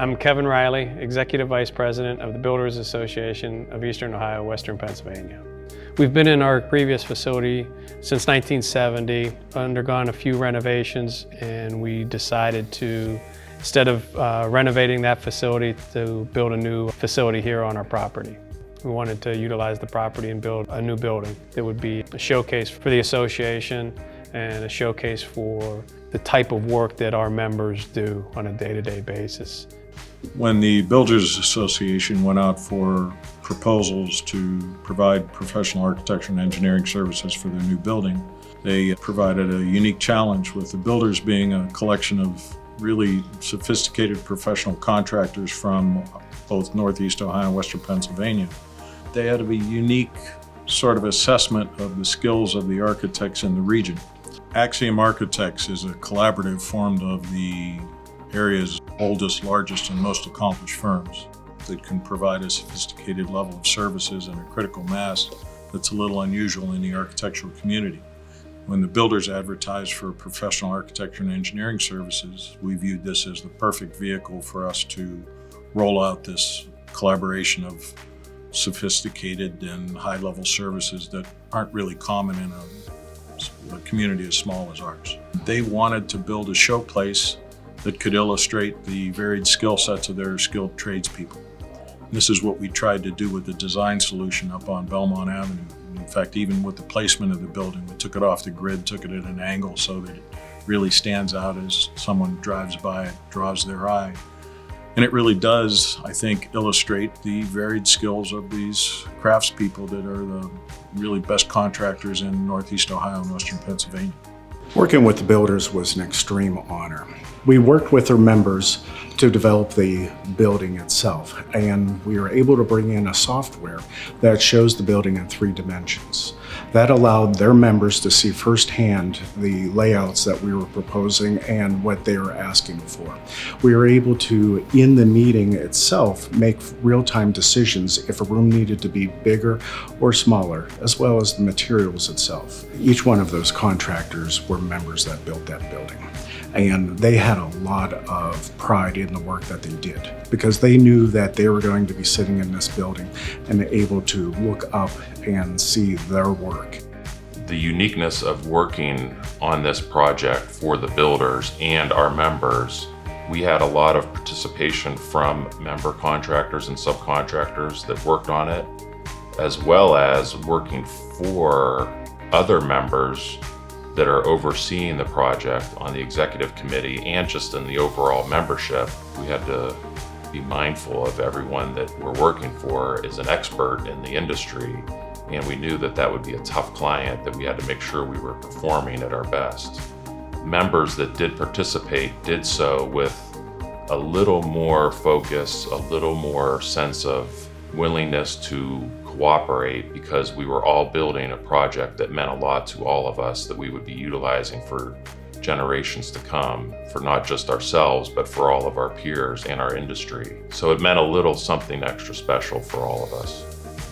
I'm Kevin Riley, Executive Vice President of the Builders Association of Eastern Ohio, Western Pennsylvania. We've been in our previous facility since 1970, undergone a few renovations, and we decided to, instead of renovating that facility, to build a new facility here on our property. We wanted to utilize the property and build a new building that would be a showcase for the association and a showcase for the type of work that our members do on a day-to-day basis. When the Builders Association went out for proposals to provide professional architecture and engineering services for their new building, they provided a unique challenge, with the builders being a collection of really sophisticated professional contractors from both Northeast Ohio and Western Pennsylvania. They had to be unique sort of assessment of the skills of the architects in the region. Axiom Architects is a collaborative formed of the area's oldest, largest, and most accomplished firms that can provide a sophisticated level of services and a critical mass that's a little unusual in the architectural community. When the builders advertised for professional architecture and engineering services, we viewed this as the perfect vehicle for us to roll out this collaboration of sophisticated and high-level services that aren't really common in a community as small as ours. They wanted to build a showplace that could illustrate the varied skill sets of their skilled tradespeople. This is what we tried to do with the design solution up on Belmont Avenue. In fact, even with the placement of the building, we took it off the grid, took it at an angle so that it really stands out as someone drives by it, draws their eye. And it really does, I think, illustrate the varied skills of these craftspeople that are the really best contractors in Northeast Ohio and Western Pennsylvania. Working with the builders was an extreme honor. We worked with their members to develop the building itself, and we were able to bring in a software that shows the building in 3 dimensions. That allowed their members to see firsthand the layouts that we were proposing and what they were asking for. We were able to, in the meeting itself, make real-time decisions if a room needed to be bigger or smaller, as well as the materials itself. Each one of those contractors were members that built that building. And they had a lot of pride in the work that they did, because they knew that they were going to be sitting in this building and able to look up and see their work. The uniqueness of working on this project for the builders and our members, we had a lot of participation from member contractors and subcontractors that worked on it, as well as working for other members that are overseeing the project on the executive committee and just in the overall membership. We had to be mindful of everyone that we're working for is an expert in the industry, and we knew that that would be a tough client, that we had to make sure we were performing at our best. Members that did participate did so with a little more focus, a little more sense of willingness to cooperate, because we were all building a project that meant a lot to all of us, that we would be utilizing for generations to come, for not just ourselves, but for all of our peers and our industry. So it meant a little something extra special for all of us.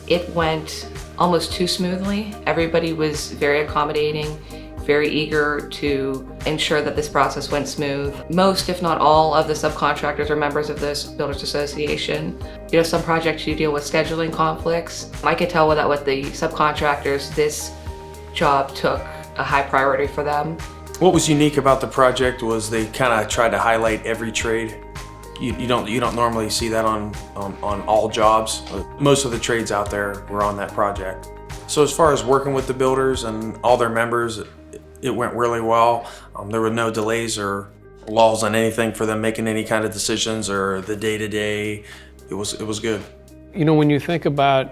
It went almost too smoothly. Everybody was very accommodating, very eager to ensure that this process went smooth. Most, if not all, of the subcontractors are members of this Builders Association. You know, some projects you deal with scheduling conflicts. I could tell that with the subcontractors, this job took a high priority for them. What was unique about the project was they kind of tried to highlight every trade. You don't normally see that on all jobs. Most of the trades out there were on that project. So as far as working with the builders and all their members, it went really well. There were no delays or lulls on anything for them making any kind of decisions or the day-to-day. It was good. You know, when you think about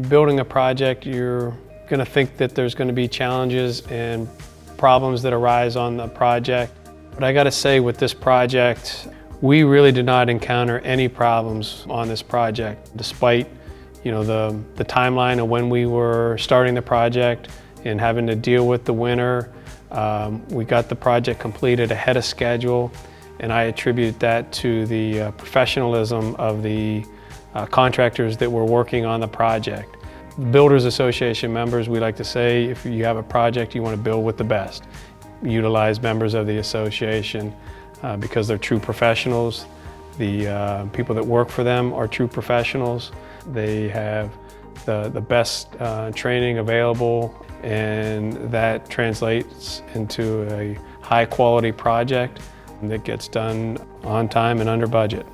building a project, you're going to think that there's going to be challenges and problems that arise on the project. But I got to say, with this project, we really did not encounter any problems on this project, despite, you know, the timeline of when we were starting the project and having to deal with the winter. We got the project completed ahead of schedule, and I attribute that to the professionalism of the contractors that were working on the project. Builders Association members, we like to say, if you have a project you want to build with the best, utilize members of the association because they're true professionals. The people that work for them are true professionals. They have the best training available, and that translates into a high-quality project that gets done on time and under budget.